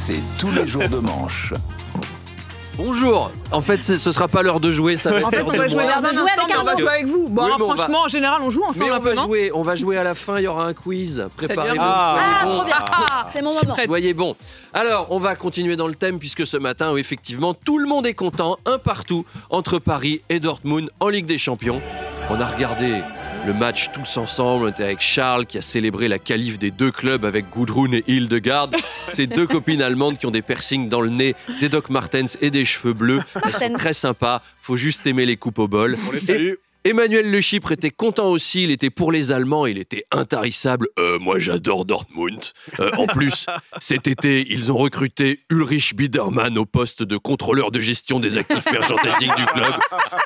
C'est tous les jours de manche. Bonjour. En fait, ce sera pas l'heure de jouer, ça va être En fait, l'heure on de va jouer moi. dans un instant, mais on va jouer avec vous. Bon, Oui, alors, mais on franchement, en général, on joue ensemble Mais un peu, non? on va jouer à la fin, il y aura un quiz. Préparez-vous. Ah, soyez bons. trop bien. C'est mon moment. Soyez bons. Alors, on va continuer dans le thème puisque ce matin, oui, effectivement, tout le monde est content, un partout, entre Paris et Dortmund en Ligue des Champions. On a regardé le match tous ensemble. On était avec Charles qui a célébré la qualif des deux clubs avec Gudrun et Hildegard. Ces deux copines allemandes qui ont des piercings dans le nez, des Doc Martens et des cheveux bleus. Elles sont très sympas. Faut juste aimer les coupes au bol. On les salue. Emmanuel Le Chypre était content aussi, il était pour les Allemands, il était intarissable. Moi j'adore Dortmund. En plus, cet été, ils ont recruté Ulrich Biedermann au poste de contrôleur de gestion des actifs merchantistiques du club.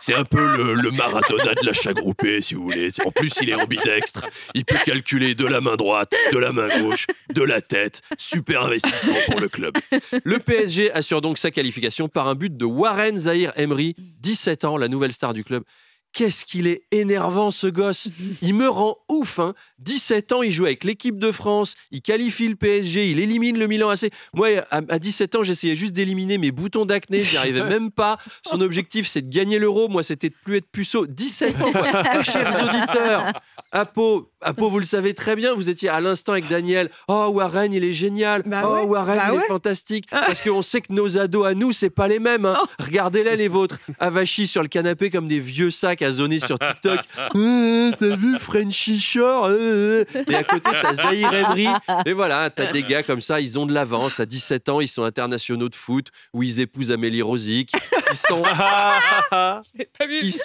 C'est un peu le Maradona de l'achat groupé, si vous voulez. En plus, il est ambidextre. Il peut calculer de la main droite, de la main gauche, de la tête. Super investissement pour le club. Le PSG assure donc sa qualification par un but de Warren Zahir Emery, 17 ans, la nouvelle star du club. Qu'est-ce qu'il est énervant ce gosse. Il me rend ouf, hein. 17 ans, il joue avec l'équipe de France, il qualifie le PSG, il élimine le Milan AC. Moi, à 17 ans, j'essayais juste d'éliminer mes boutons d'acné, j'y arrivais même pas. Son objectif, c'est de gagner l'Euro. Moi, c'était de plus être puceau. 17 ans, quoi. Chers auditeurs, Apo, vous le savez très bien, vous étiez à l'instant avec Daniel. Oh, Warren, il est génial. Warren, il est fantastique. Parce qu'on sait que nos ados à nous, c'est pas les mêmes. Hein. Regardez-les, les vôtres, avachis sur le canapé comme des vieux sacs à zoner sur TikTok. T'as vu Frenchy Shore Et à côté, t'as Zahir Emery. Et voilà, t'as des gars comme ça, ils ont de l'avance. À 17 ans, ils sont internationaux de foot, où ils épousent Amélie Rosic. Ils sont en avance. Je l'avais pas vu venir.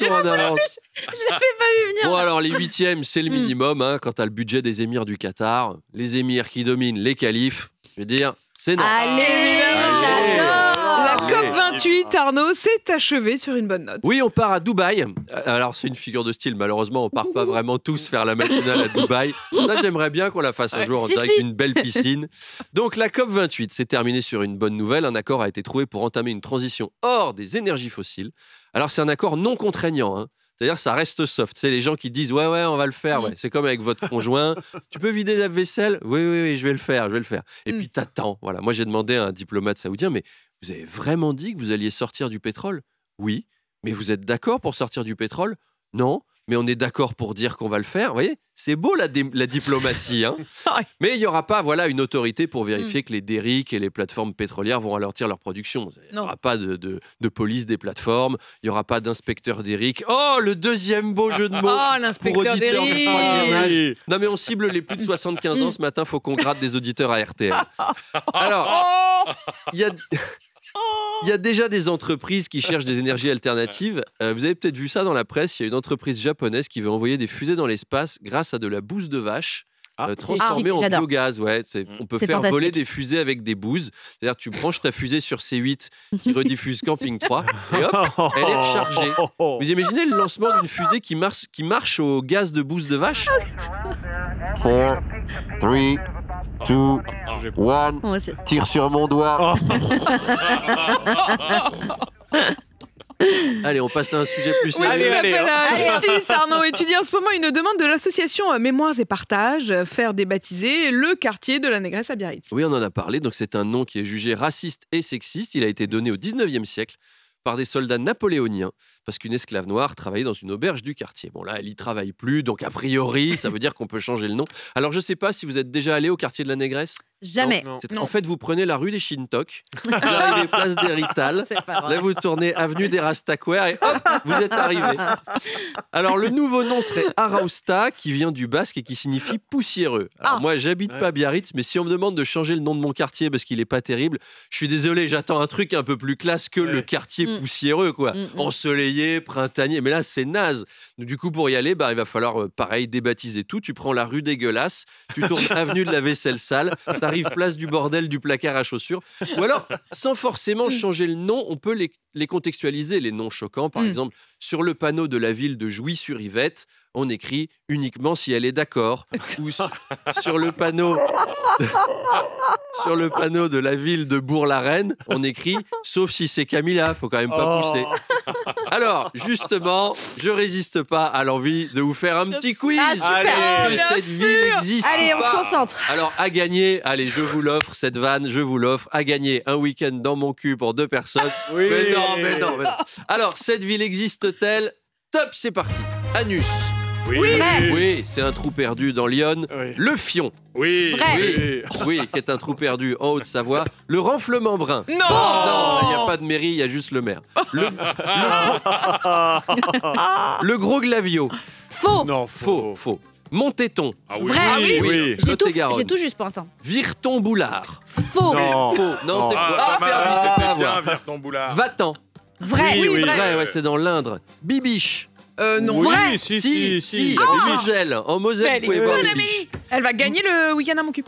Bon, alors, les huitièmes, c'est le minimum. Hein, quand t'as le budget des émirs du Qatar. Les émirs qui dominent les qualifs, je veux dire, c'est normal. Allez, j'adore. La COP28, Arnaud, s'est achevée sur une bonne note. Oui, on part à Dubaï. Alors, c'est une figure de style. Malheureusement, on part pas vraiment tous faire la matinale à Dubaï. Là, j'aimerais bien qu'on la fasse un jour en direct d'une belle piscine. Donc, la COP28 s'est terminée sur une bonne nouvelle. Un accord a été trouvé pour entamer une transition hors des énergies fossiles. Alors, c'est un accord non contraignant, hein. C'est-à-dire, ça reste soft. C'est les gens qui disent ouais, on va le faire. Ouais. C'est comme avec votre conjoint. Tu peux vider la vaisselle ? Oui, je vais le faire. Et puis, t'attends. Voilà. Moi, j'ai demandé à un diplomate saoudien, mais vous avez vraiment dit que vous alliez sortir du pétrole ? Oui. Mais vous êtes d'accord pour sortir du pétrole ? Non. Mais on est d'accord pour dire qu'on va le faire. Vous voyez, c'est beau la diplomatie. Hein. Mais il n'y aura pas une autorité pour vérifier que les derricks et les plateformes pétrolières vont ralentir leur production. Il n'y aura pas de police des plateformes. Il n'y aura pas d'inspecteur derrick. Oh, le deuxième beau jeu de mots. Oh, l'inspecteur derrick. Non, mais on cible les plus de 75 ans. Ce matin, il faut qu'on gratte des auditeurs à RTL. Alors, il y a déjà des entreprises qui cherchent des énergies alternatives. Vous avez peut-être vu ça dans la presse. Il y a une entreprise japonaise qui veut envoyer des fusées dans l'espace grâce à de la bouse de vache transformée en biogaz. Ouais, on peut faire voler des fusées avec des bouses. C'est-à-dire tu branches ta fusée sur C8 qui rediffuse Camping 3 et hop, elle est rechargée. Vous imaginez le lancement d'une fusée qui marche au gaz de bouse de vache ? 4, 3, 2, 1, tire sur mon doigt. Allez, on passe à un sujet plus sérieux. Allez, Justice, Arnaud étudie en ce moment une demande de l'association Mémoires et Partage, faire débaptiser le quartier de la Négresse à Biarritz. Oui, on en a parlé. Donc, c'est un nom qui est jugé raciste et sexiste. Il a été donné au 19e siècle par des soldats napoléoniens parce qu'une esclave noire travaillait dans une auberge du quartier. Bon, là, elle y travaille plus, donc a priori, ça veut dire qu'on peut changer le nom. Alors, je sais pas si vous êtes déjà allé au quartier de la Négresse. Jamais. Non. En fait, vous prenez la rue des Shintok, vous arrivez place des Rital, là vous tournez avenue des Rastaquaires et hop, vous êtes arrivé. Alors le nouveau nom serait Arausta, qui vient du basque et qui signifie poussiéreux. Alors moi, j'habite pas Biarritz, mais si on me demande de changer le nom de mon quartier parce qu'il est pas terrible, je suis désolé, j'attends un truc un peu plus classe que le quartier poussiéreux, quoi. Ensoleillé, printanier, mais là c'est naze. Du coup, pour y aller, il va falloir pareil débaptiser tout. Tu prends la rue dégueulasse, tu tournes avenue de la vaisselle sale, t'arrives place du bordel du placard à chaussures. Ou alors, sans forcément changer le nom, on peut les contextualiser, les noms choquants. Par exemple, sur le panneau de la ville de Jouy-sur-Yvette, on écrit uniquement si elle est d'accord. Ou sur le panneau de la ville de Bourg-la-Reine, on écrit sauf si c'est Camilla, faut quand même pas pousser. Alors, justement, je résiste pas à l'envie de vous faire un petit quiz. Ah, super. Est-ce que Bien cette sûr. ville existe Allez, ou on se pas concentre. Alors, à gagner, allez, je vous l'offre, cette vanne, je vous l'offre. À gagner un week-end dans mon cul pour 2 personnes. Oui. Mais non. Alors, cette ville existe-t-elle? Top, c'est parti. Anus. Oui. Oui, c'est un trou perdu dans l'Yonne. Oui. Le Fion. Oui. Vrai. Oui, qui est un trou perdu en Haute-Savoie. Le Renflement Brun. Non. Non, il n'y a pas de mairie, il y a juste le maire. Le Gros Glavio. Faux. Non, Faux. Montéton. Ah oui. Vrai. Ah oui. Oui. J'ai tout, Lot-et-Garonne. j'ai tout juste pour l'instant. Virton-Boulard. Faux. Non. Faux. Non, c'est faux. Ah, pas mal, perdu, c'est pas à c'était bien voir. vers ton boulard. Va-t'en. Vrai. Oui, oui. Vrai, ouais, c'est dans l'Indre. Bibiche. Non. Oui, Vrai. Si, la en bibiche. Moselle. En Moselle, Elle vous pouvez est voir bonne, Bibiche. Elle va gagner le week-end à mon cul.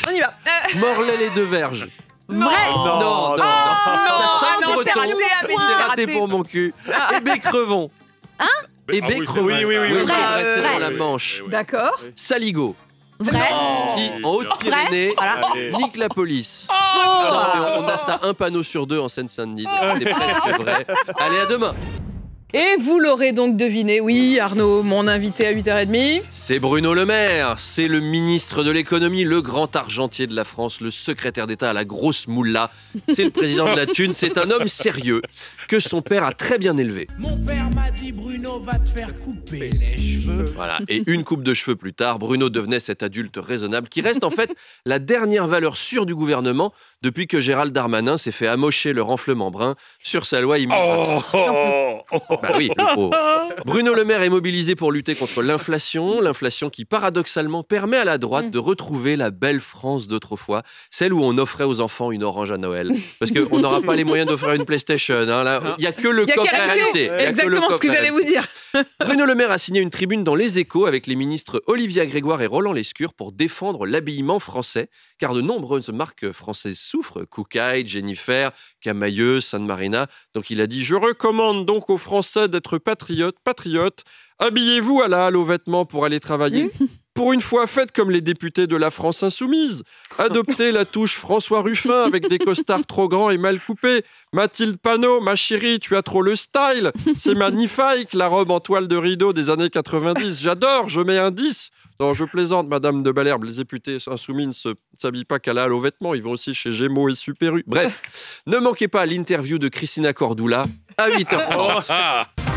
On y va. Morlaix-les-Deux-Verges. Vrai. Non. Ah non, Ça c'est retombe. raté, Amélie, C'est c'est raté pour mon cul. Et Bécrevon. Ah oui, Bécrevon. oui, oui, Oui, oui. vrai, c'est Vrai. dans la Manche. D'accord. Saligo. Vrai. Si, en Haute-Pyrénées, Allez. nique la police. Oh. Non, mais on a ça un panneau sur 2 en Seine-Saint-Denis. C'est presque vrai. Allez, à demain. Et vous l'aurez donc deviné, oui, Arnaud, mon invité à 8h30. C'est Bruno Le Maire, c'est le ministre de l'économie, le grand argentier de la France, le secrétaire d'État à la grosse moula. C'est le président de la thune, c'est un homme sérieux que son père a très bien élevé. Mon père m'a dit Bruno va te faire couper les cheveux. Voilà. Et une coupe de cheveux plus tard, Bruno devenait cet adulte raisonnable qui reste en fait la dernière valeur sûre du gouvernement depuis que Gérald Darmanin s'est fait amocher le renflement brun sur sa loi immigration. Bah oui, le pauvre. Bruno Le Maire est mobilisé pour lutter contre l'inflation qui paradoxalement permet à la droite de retrouver la belle France d'autrefois, celle où on offrait aux enfants une orange à Noël. Parce qu'on n'aura pas les moyens d'offrir une PlayStation. Hein, là, il n'y a que le Il y a coffre qu'RMC. RMC. Il y a que le Exactement ce coffre que j'allais RMC. vous dire. Bruno Le Maire a signé une tribune dans Les Échos avec les ministres Olivia Grégoire et Roland Lescure pour défendre l'habillement français, car de nombreuses marques françaises souffrent, Koukaï, Jennifer, Camailleux, San Marina. Donc il a dit « Je recommande donc aux Français d'être patriotes. Habillez-vous à la halle aux vêtements pour aller travailler. Pour une fois, faites comme les députés de la France insoumise. Adoptez la touche François Ruffin avec des costards trop grands et mal coupés. Mathilde Panot, ma chérie, tu as trop le style. C'est magnifique, la robe en toile de rideau des années 90. J'adore, je mets un 10. Non, je plaisante, Madame de Balherbe. Les députés insoumis ne s'habillent pas qu'à la halle aux vêtements. Ils vont aussi chez Gémeaux et Super U. Bref, ne manquez pas l'interview de Christina Cordula à 8h30.